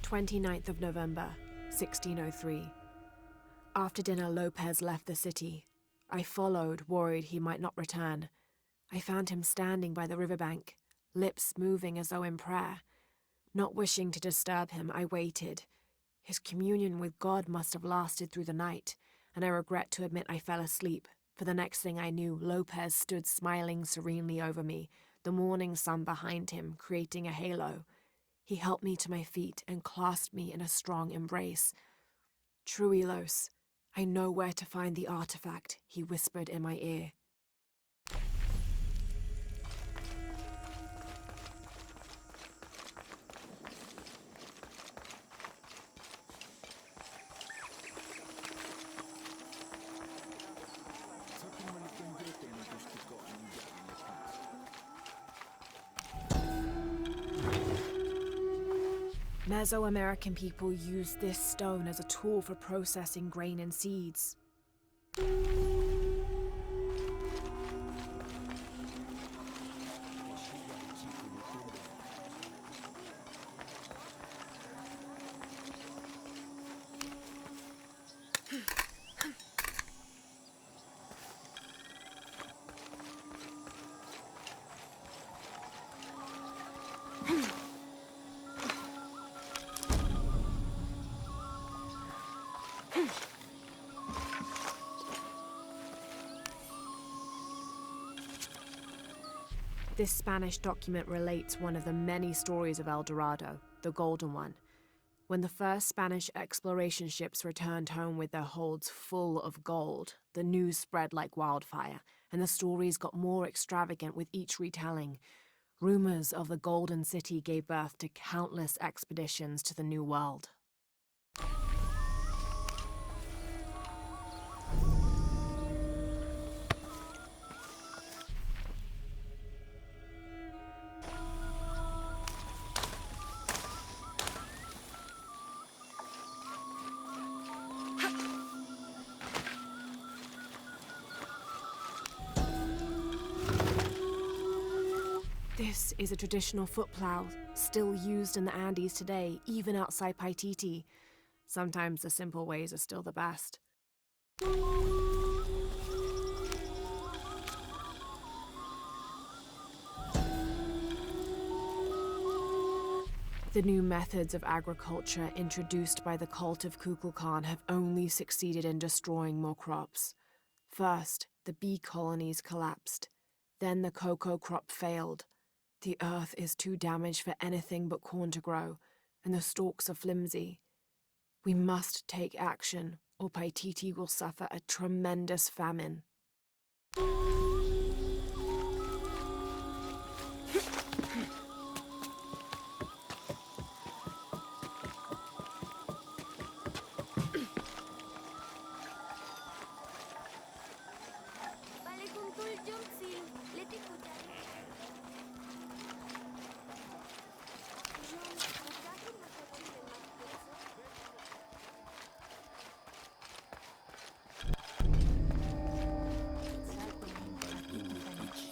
29th of November, 1603. After dinner, Lopez left the city. I followed, worried he might not return. I found him standing by the riverbank, lips moving as though in prayer. Not wishing to disturb him, I waited. His communion with God must have lasted through the night, and I regret to admit I fell asleep, for the next thing I knew, Lopez stood smiling serenely over me, the morning sun behind him, creating a halo. He helped me to my feet and clasped me in a strong embrace. "Truilos, I know where to find the artifact," he whispered in my ear. Mesoamerican people used this stone as a tool for processing grain and seeds. This Spanish document relates one of the many stories of El Dorado, the Golden One. When the first Spanish exploration ships returned home with their holds full of gold, the news spread like wildfire, and the stories got more extravagant with each retelling. Rumors of the Golden City gave birth to countless expeditions to the New World. This is a traditional foot plow, still used in the Andes today, even outside Paititi. Sometimes the simple ways are still the best. The new methods of agriculture introduced by the cult of Kukulkan have only succeeded in destroying more crops. First, the bee colonies collapsed. Then the cocoa crop failed. The earth is too damaged for anything but corn to grow, and the stalks are flimsy. We must take action, or Paititi will suffer a tremendous famine.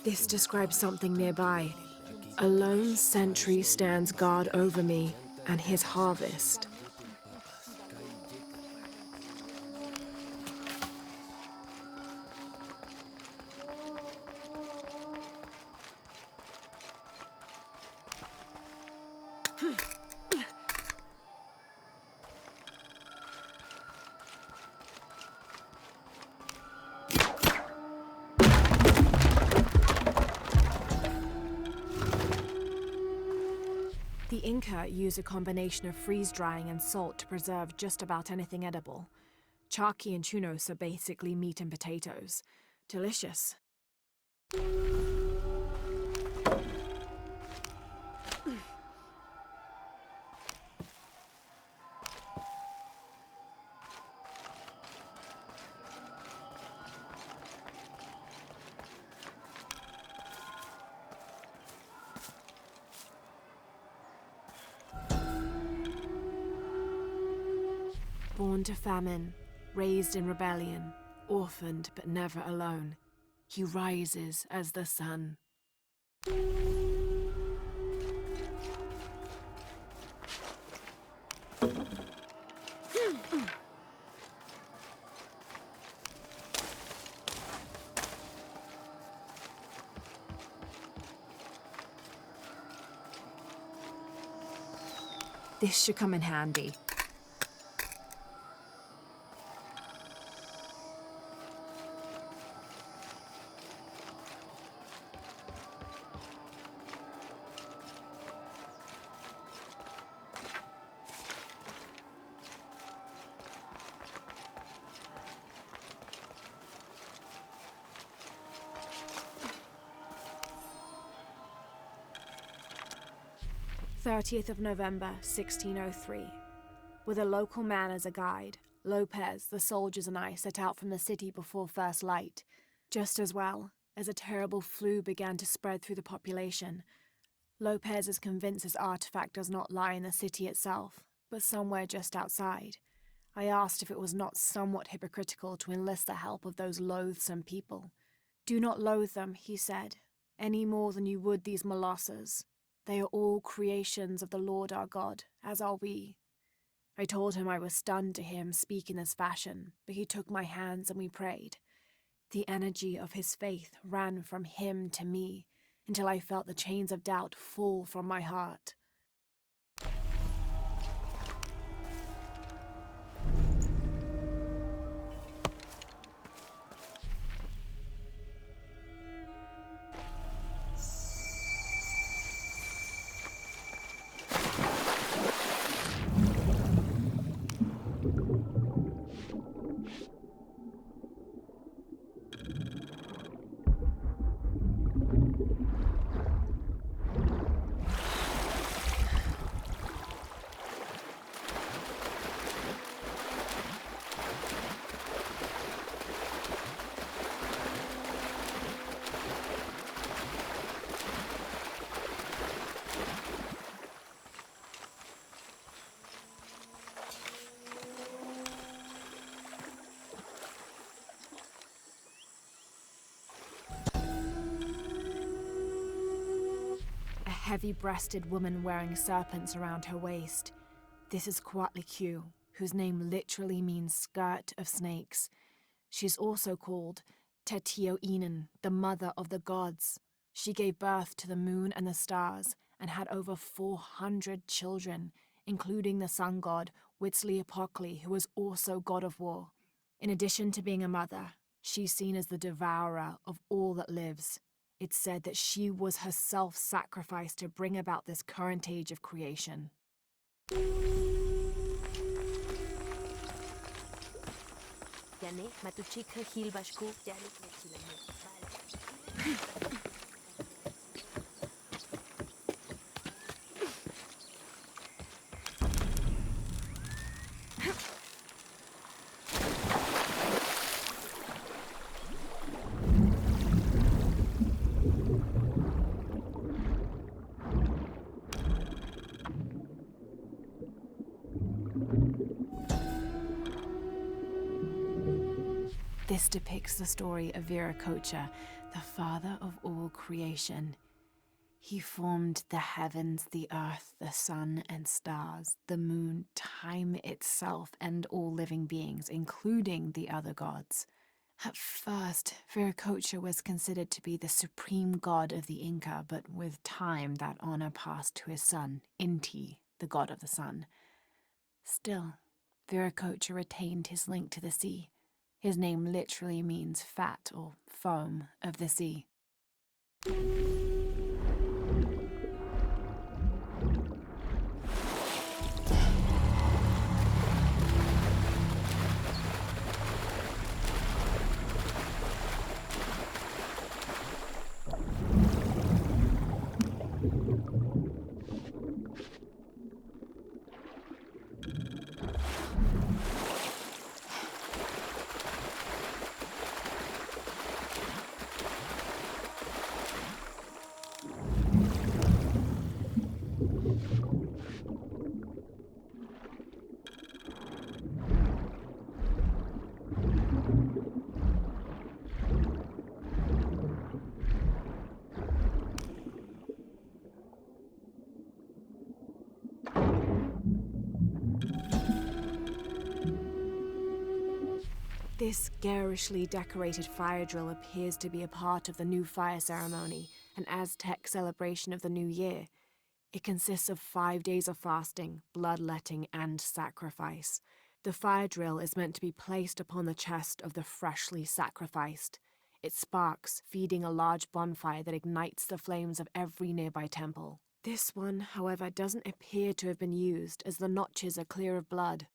This describes something nearby. A lone sentry stands guard over me and his harvest. The Inca used a combination of freeze-drying and salt to preserve just about anything edible. Charqui and chunos are basically meat and potatoes. Delicious. Born to famine, raised in rebellion, orphaned but never alone, he rises as the sun. This should come in handy. November 30th, 1603. With a local man as a guide, Lopez, the soldiers, and I set out from the city before first light. Just as well, as a terrible flu began to spread through the population. Lopez is convinced his artifact does not lie in the city itself, but somewhere just outside. I asked if it was not somewhat hypocritical to enlist the help of those loathsome people. Do not loathe them, he said, any more than you would these molosses. They are all creations of the Lord our God, as are we. I told him I was stunned to hear him speak in this fashion, but he took my hands and we prayed. The energy of his faith ran from him to me, until I felt the chains of doubt fall from my heart. Heavy-breasted woman wearing serpents around her waist. This is Coatlicue, whose name literally means skirt of snakes. She is also called Tetioinen, the mother of the gods. She gave birth to the moon and the stars and had over 400 children, including the sun god Huitzilopochtli, who was also god of war. In addition to being a mother, she's seen as the devourer of all that lives. It's said that she was herself sacrificed to bring about this current age of creation. This depicts the story of Viracocha, the father of all creation. He formed the heavens, the earth, the sun and stars, the moon, time itself, and all living beings, including the other gods. At first, Viracocha was considered to be the supreme god of the Inca, but with time that honor passed to his son, Inti, the god of the sun. Still, Viracocha retained his link to the sea. His name literally means fat or foam of the sea. This garishly decorated fire drill appears to be a part of the new fire ceremony, an Aztec celebration of the new year. It consists of 5 days of fasting, bloodletting, and sacrifice. The fire drill is meant to be placed upon the chest of the freshly sacrificed. It sparks, feeding a large bonfire that ignites the flames of every nearby temple. This one, however, doesn't appear to have been used, as the notches are clear of blood.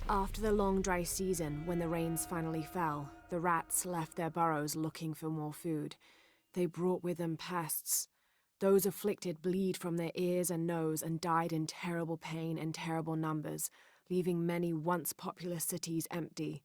After the long dry season, when the rains finally fell, the rats left their burrows looking for more food. They brought with them pests. Those afflicted bleed from their ears and nose and died in terrible pain and terrible numbers, leaving many once populous cities empty.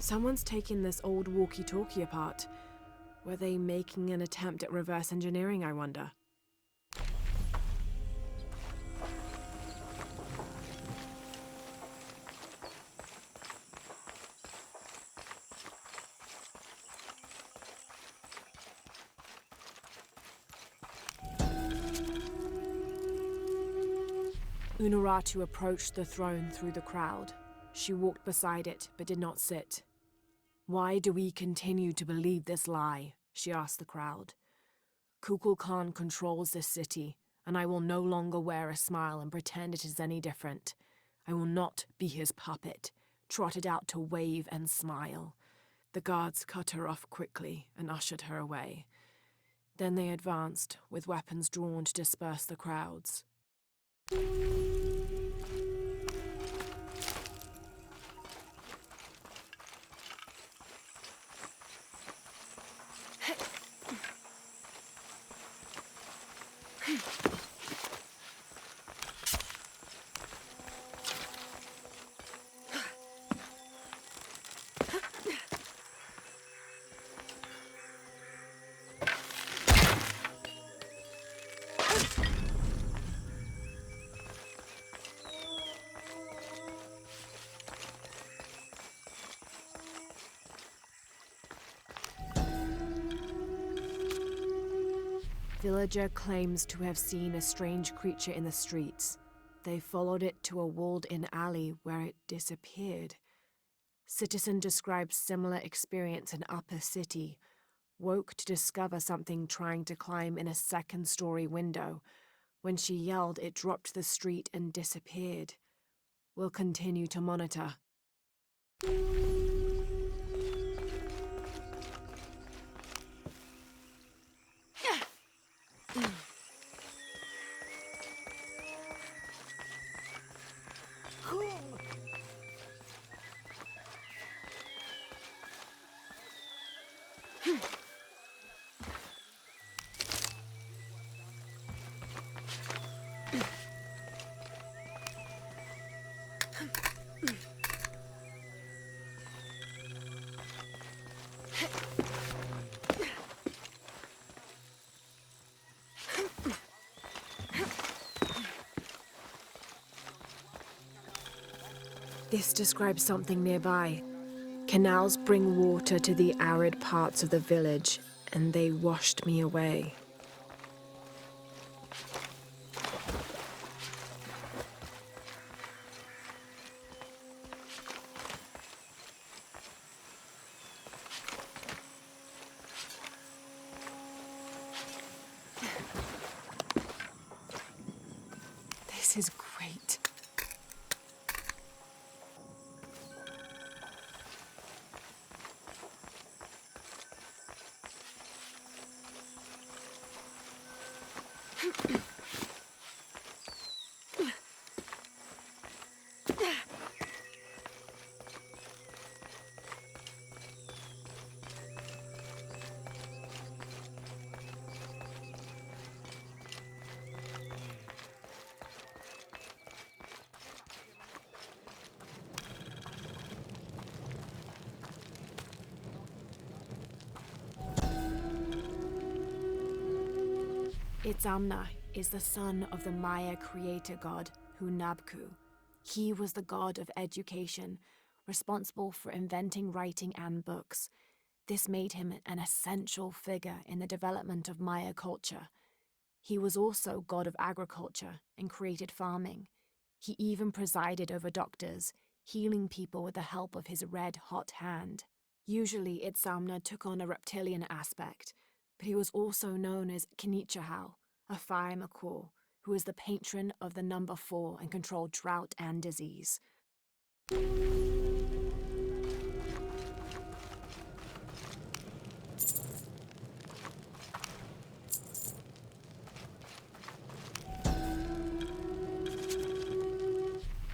Someone's taken this old walkie-talkie apart. Were they making an attempt at reverse engineering, I wonder? Unuratu approached the throne through the crowd. She walked beside it, but did not sit. "Why do we continue to believe this lie?" she asked the crowd. "Kukulkan controls this city, and I will no longer wear a smile and pretend it is any different. I will not be his puppet, trotted out to wave and smile." The guards cut her off quickly and ushered her away. Then they advanced, with weapons drawn to disperse the crowds. Villager claims to have seen a strange creature in the streets. They followed it to a walled-in alley where it disappeared. Citizen describes similar experience in Upper City. Woke to discover something trying to climb in a second-story window. When she yelled, it dropped to the street and disappeared. We'll continue to monitor. This describes something nearby. Canals bring water to the arid parts of the village, and they washed me away. This is great. Itzamna is the son of the Maya creator god Hunabku. He was the god of education, responsible for inventing writing and books. This made him an essential figure in the development of Maya culture. He was also god of agriculture and created farming. He even presided over doctors, healing people with the help of his red-hot hand. Usually Itzamna took on a reptilian aspect, but he was also known as Kinichahau, a fire Makor, who was the patron of the number 4 and controlled drought and disease.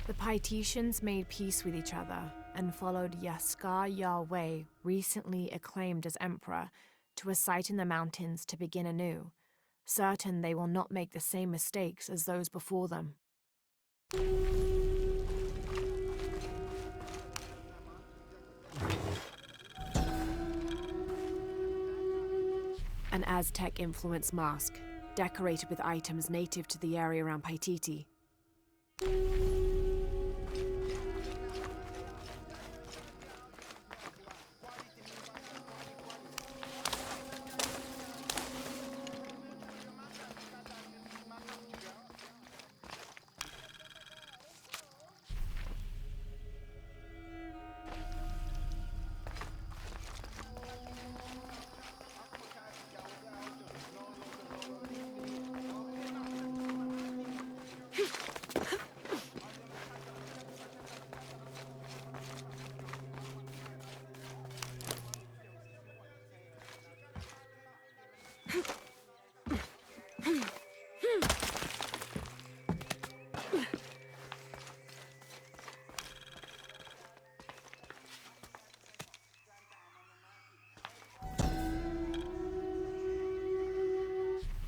The Paititians made peace with each other and followed Yaskar Yahweh, recently acclaimed as emperor, to a site in the mountains to begin anew, certain they will not make the same mistakes as those before them. An Aztec-influenced mask, decorated with items native to the area around Paititi.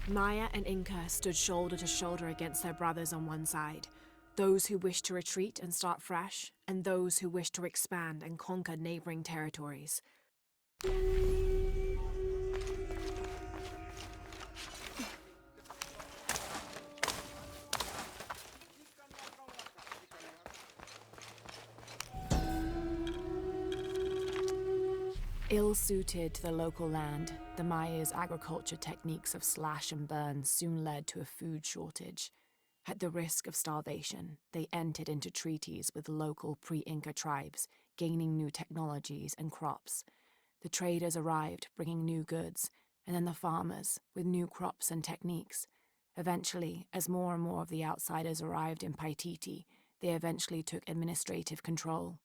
Maya and Inca stood shoulder to shoulder against their brothers on one side, those who wished to retreat and start fresh, and those who wished to expand and conquer neighboring territories. Ill-suited to the local land, the Maya's agriculture techniques of slash and burn soon led to a food shortage. At the risk of starvation, they entered into treaties with local pre-Inca tribes, gaining new technologies and crops. The traders arrived, bringing new goods, and then the farmers, with new crops and techniques. Eventually, as more and more of the outsiders arrived in Paititi, they eventually took administrative control.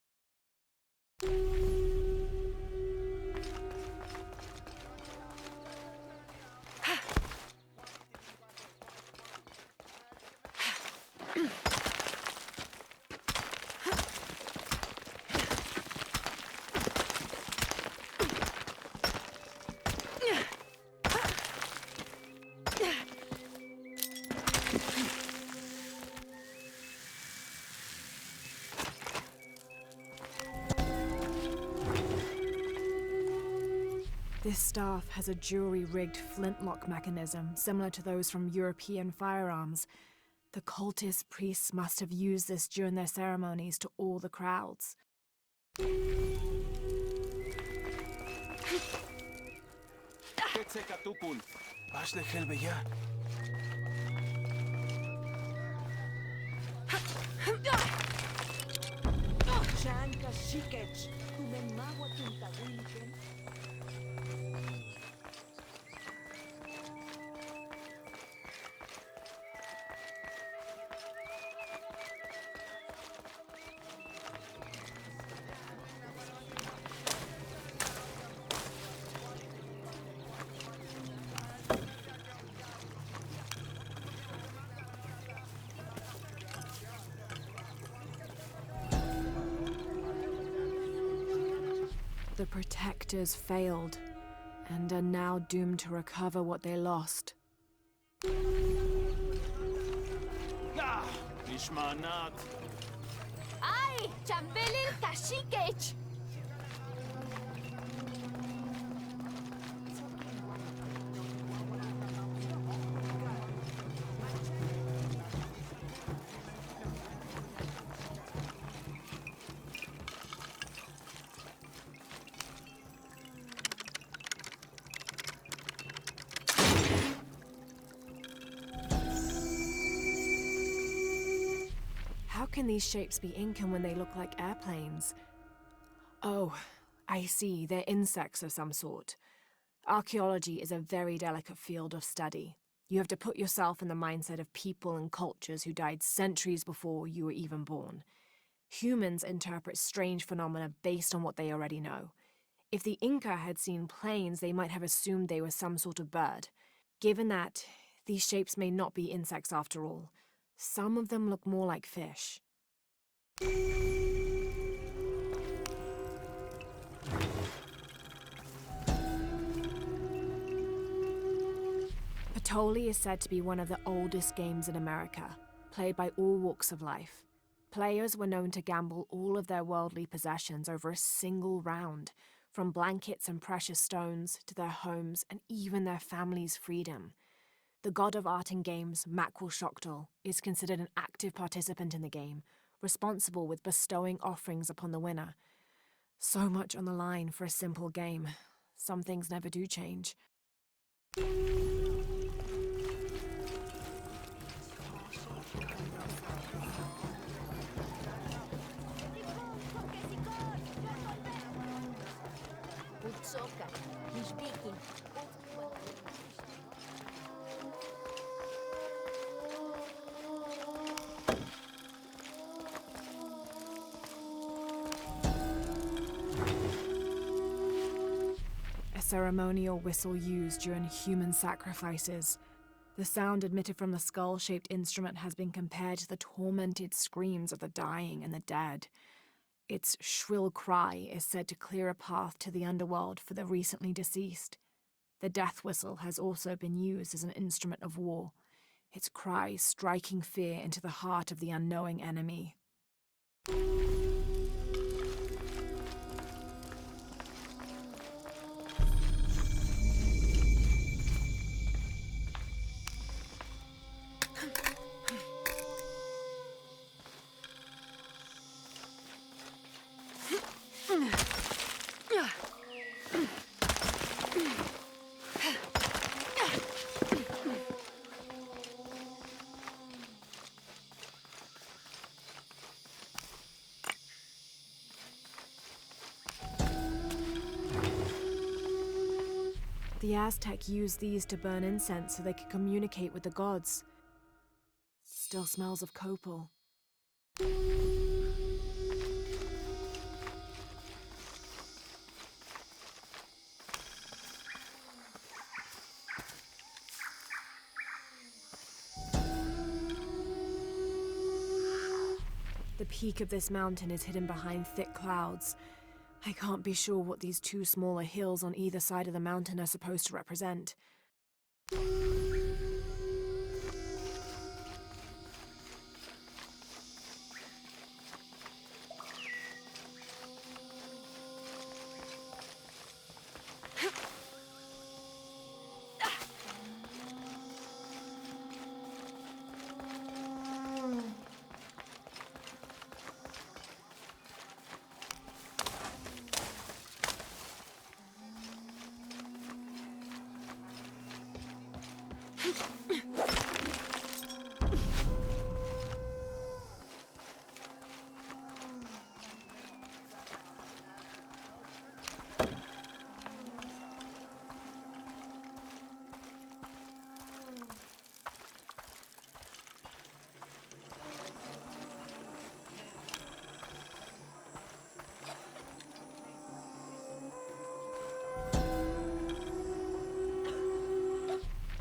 This staff has a jury-rigged flintlock mechanism similar to those from European firearms. The cultist priests must have used this during their ceremonies to awe the crowds. protectors failed, and are now doomed to recover what they lost. Ishmanat. Ai, Chambelil Kashikech! How can these shapes be Incan when they look like airplanes? Oh, I see, they're insects of some sort. Archaeology is a very delicate field of study. You have to put yourself in the mindset of people and cultures who died centuries before you were even born. Humans interpret strange phenomena based on what they already know. If the Inca had seen planes, they might have assumed they were some sort of bird. Given that, these shapes may not be insects after all. Some of them look more like fish. Patoli is said to be one of the oldest games in America, played by all walks of life. Players were known to gamble all of their worldly possessions over a single round, from blankets and precious stones to their homes and even their family's freedom. The god of art and games, Makwilshoktol, is considered an active participant in the game, responsible with bestowing offerings upon the winner. So much on the line for a simple game. Some things never do change. Utsoka, Nishbiki. A ceremonial whistle used during human sacrifices. The sound emitted from the skull-shaped instrument has been compared to the tormented screams of the dying and the dead. Its shrill cry is said to clear a path to the underworld for the recently deceased. The death whistle has also been used as an instrument of war, its cry striking fear into the heart of the unknowing enemy. The Aztec used these to burn incense so they could communicate with the gods. Still smells of copal. The peak of this mountain is hidden behind thick clouds. I can't be sure what these two smaller hills on either side of the mountain are supposed to represent.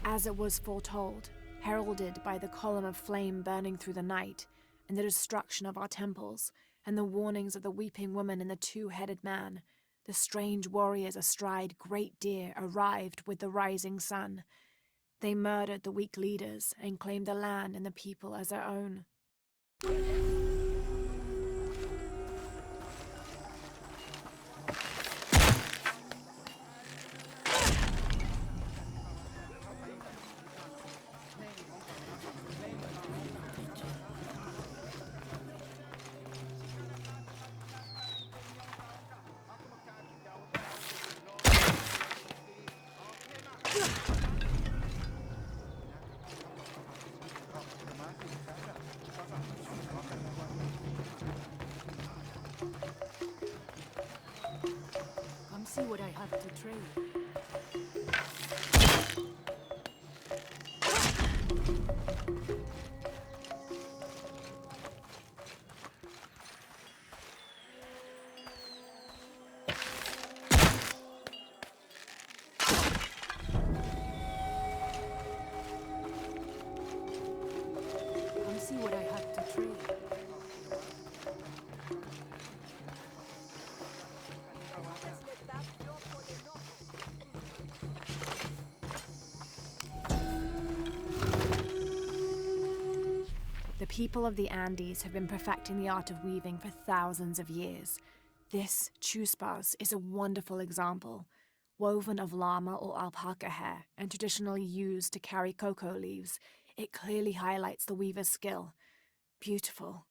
As it was foretold, heralded by the column of flame burning through the night, and the destruction of our temples, and the warnings of the weeping woman and the two-headed man, The strange warriors astride great deer arrived with the rising sun. They murdered the weak leaders and claimed the land and the people as their own. Come see what I have to trade. Come see what I have to trade. The people of the Andes have been perfecting the art of weaving for thousands of years. This chuspas is a wonderful example. Woven of llama or alpaca hair and traditionally used to carry cocoa leaves, it clearly highlights the weaver's skill. Beautiful.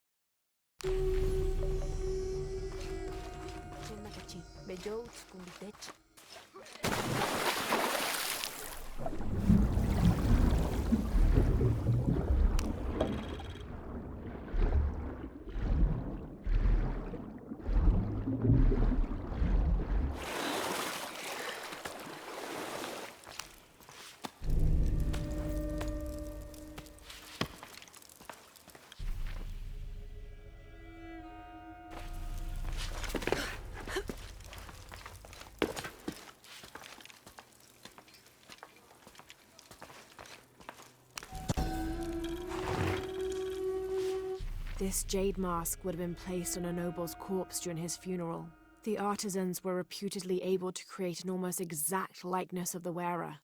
This jade mask would have been placed on a noble's corpse during his funeral. The artisans were reputedly able to create an almost exact likeness of the wearer.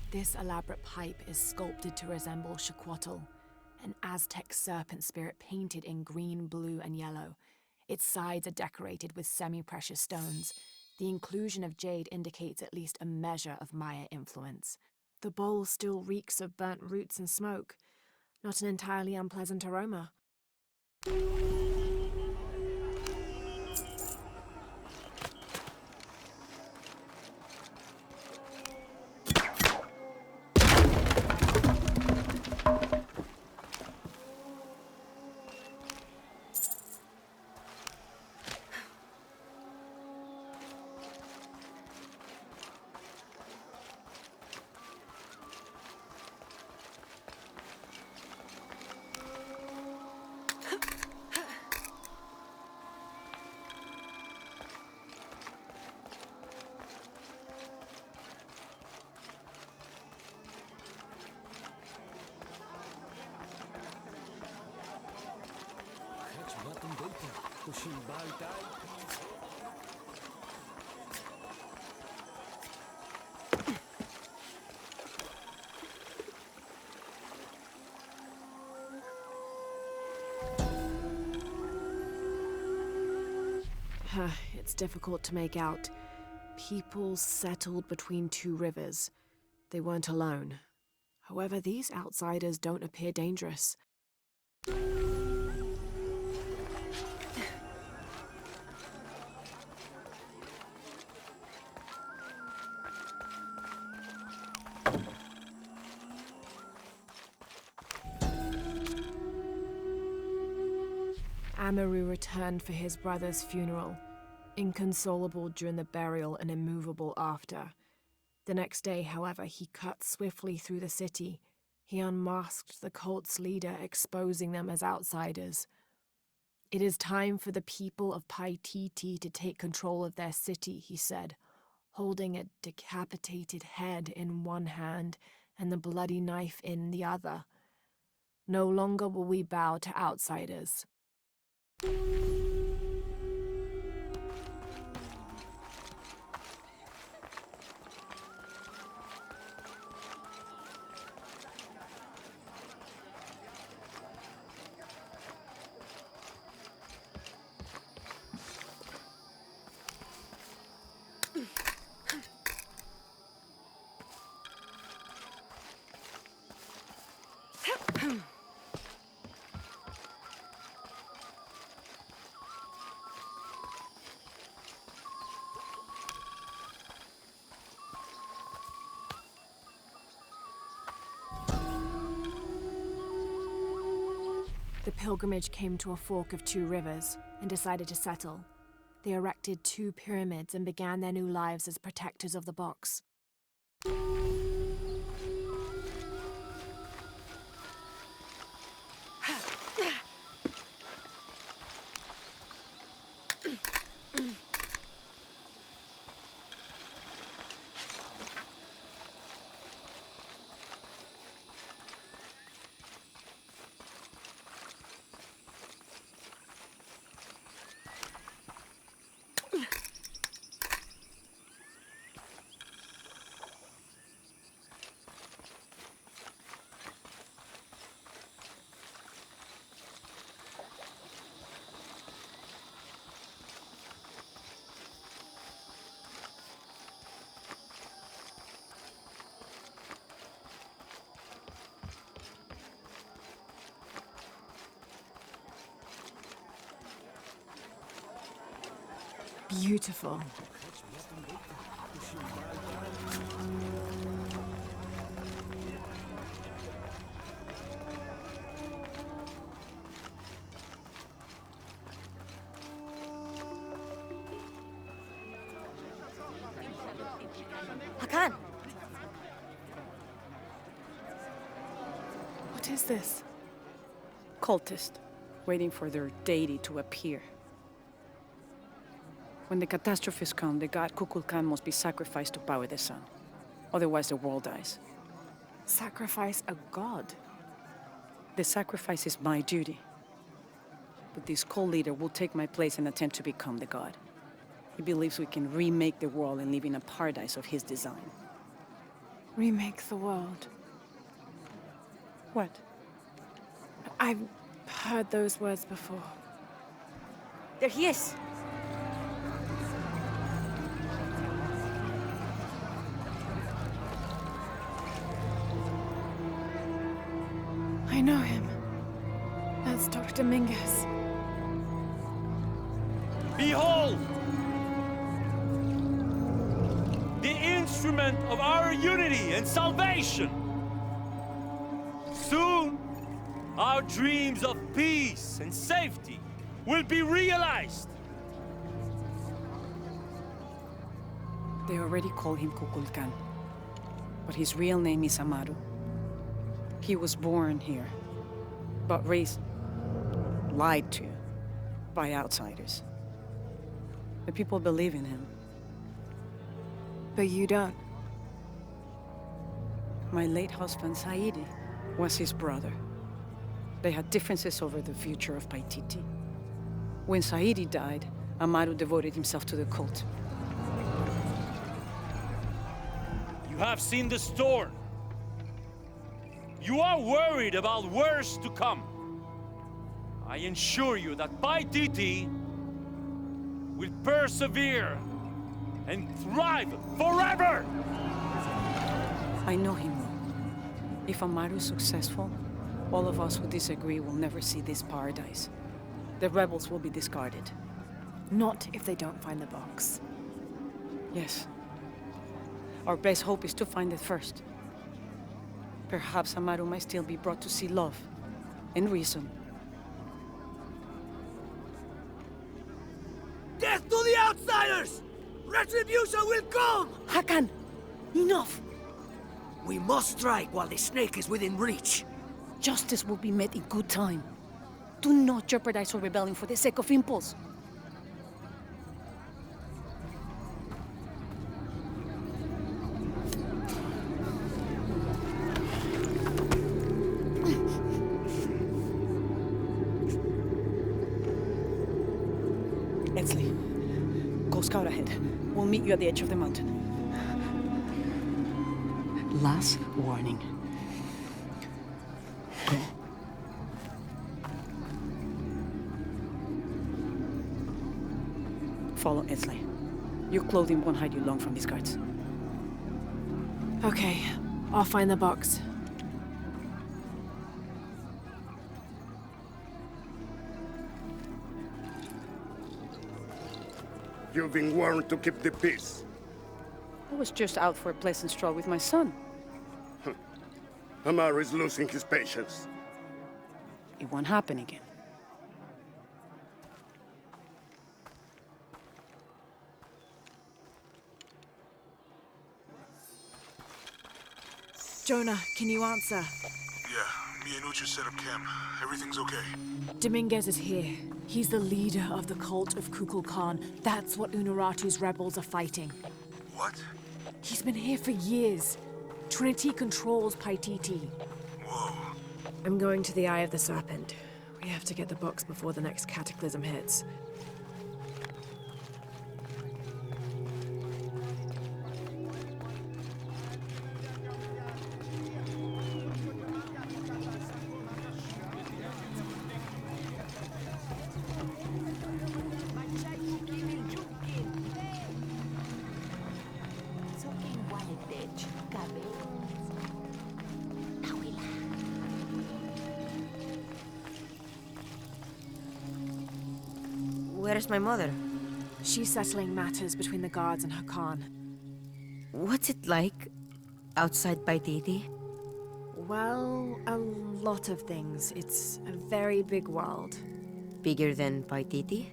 This elaborate pipe is sculpted to resemble Xicoatl, an Aztec serpent spirit painted in green, blue, and yellow. Its sides are decorated with semi-precious stones. The inclusion of jade indicates at least a measure of Maya influence. The bowl still reeks of burnt roots and smoke, not an entirely unpleasant aroma. It's difficult to make out. People settled between two rivers. They weren't alone. However, these outsiders don't appear dangerous. Amaru returned for his brother's funeral, inconsolable during the burial and immovable after. The next day, however, he cut swiftly through the city. He unmasked the cult's leader, exposing them as outsiders. "It is time for the people of Paititi to take control of their city," he said, holding a decapitated head in one hand and the bloody knife in the other. "No longer will we bow to outsiders." The pilgrimage came to a fork of two rivers and decided to settle. They erected 2 pyramids and began their new lives as protectors of the box. Beautiful. Hakan! What is this? Cultist, waiting for their deity to appear. When the catastrophes come, the god Kukulkan must be sacrificed to power the sun. Otherwise, the world dies. Sacrifice a god? The sacrifice is my duty. But this cult leader will take my place and attempt to become the god. He believes we can remake the world and live in a paradise of his design. Remake the world. What? I've heard those words before. There he is! I know him. That's Dr. Mingus. Behold! The instrument of our unity and salvation! Soon, our dreams of peace and safety will be realized! They already call him Kukulkan, but his real name is Amaru. He was born here, but raised, lied to, by outsiders. The people believe in him. But you don't. My late husband, Saidi, was his brother. They had differences over the future of Paititi. When Saidi died, Amaru devoted himself to the cult. You have seen the storm. You are worried about worse to come. I assure you that Paititi will persevere and thrive forever! I know him will. If Amaru is successful, all of us who disagree will never see this paradise. The rebels will be discarded. Not if they don't find the box. Yes. Our best hope is to find it first. Perhaps Amaru might still be brought to see love and reason. Death to the outsiders! Retribution will come! Hakan! Enough! We must strike while the snake is within reach. Justice will be met in good time. Do not jeopardize our rebellion for the sake of impulse. Edsley, go scout ahead. We'll meet you at the edge of the mountain. Last warning. Go. Follow Edsley. Your clothing won't hide you long from these guards. Okay, I'll find the box. You've been warned to keep the peace. I was just out for a pleasant stroll with my son. Amaru is losing his patience. It won't happen again. Jonah, can you answer? Yeah, me and Ucha set up camp. Everything's okay. Dominguez is here. He's the leader of the cult of Kukulkan. That's what Unuratu's rebels are fighting. What? He's been here for years. Trinity controls Paititi. Whoa. I'm going to the Eye of the Serpent. We have to get the box before the next cataclysm hits. Where's my mother? She's settling matters between the guards and Hakan. What's it like outside Paititi? Well, a lot of things. It's a very big world. Bigger than Paititi?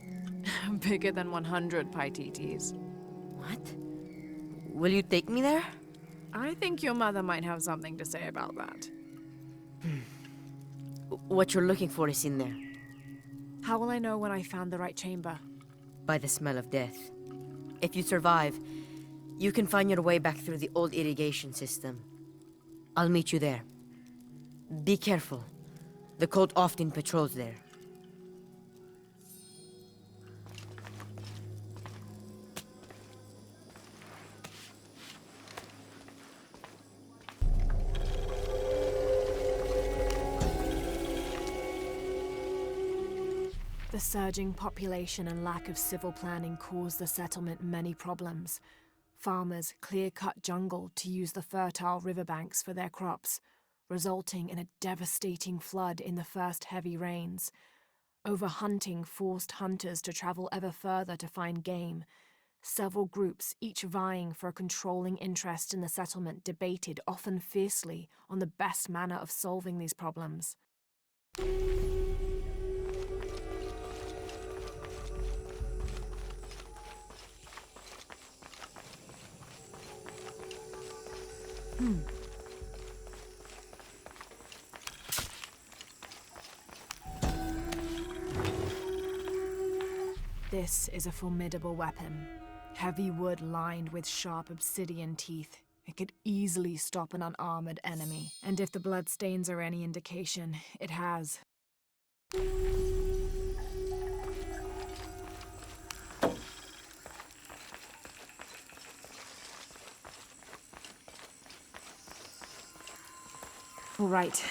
Bigger than 100 Paititis. What? Will you take me there? I think your mother might have something to say about that. What you're looking for is in there. How will I know when I found the right chamber? By the smell of death. If you survive, you can find your way back through the old irrigation system. I'll meet you there. Be careful. The cult often patrols there. The surging population and lack of civil planning caused the settlement many problems. Farmers clear-cut jungle to use the fertile riverbanks for their crops, resulting in a devastating flood in the first heavy rains. Overhunting forced hunters to travel ever further to find game. Several groups, each vying for a controlling interest in the settlement, debated often fiercely on the best manner of solving these problems. This is a formidable weapon. Heavy wood lined with sharp obsidian teeth. It could easily stop an unarmored enemy. And if the bloodstains are any indication, it has. All right.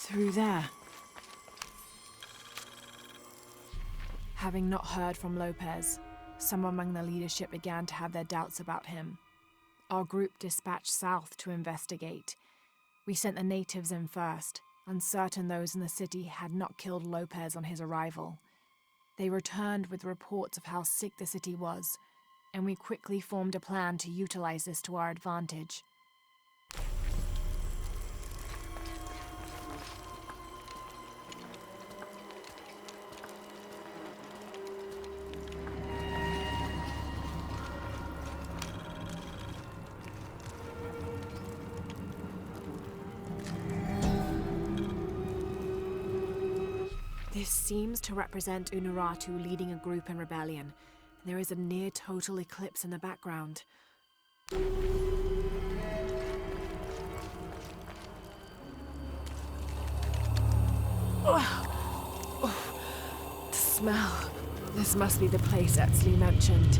Through there. Having not heard from Lopez, some among the leadership began to have their doubts about him. Our group dispatched south to investigate. We sent the natives in first, uncertain those in the city had not killed Lopez on his arrival. They returned with reports of how sick the city was, and we quickly formed a plan to utilize this to our advantage. This seems to represent Unuratu leading a group in rebellion. There is a near-total eclipse in the background. The smell. This must be the place Etzli mentioned.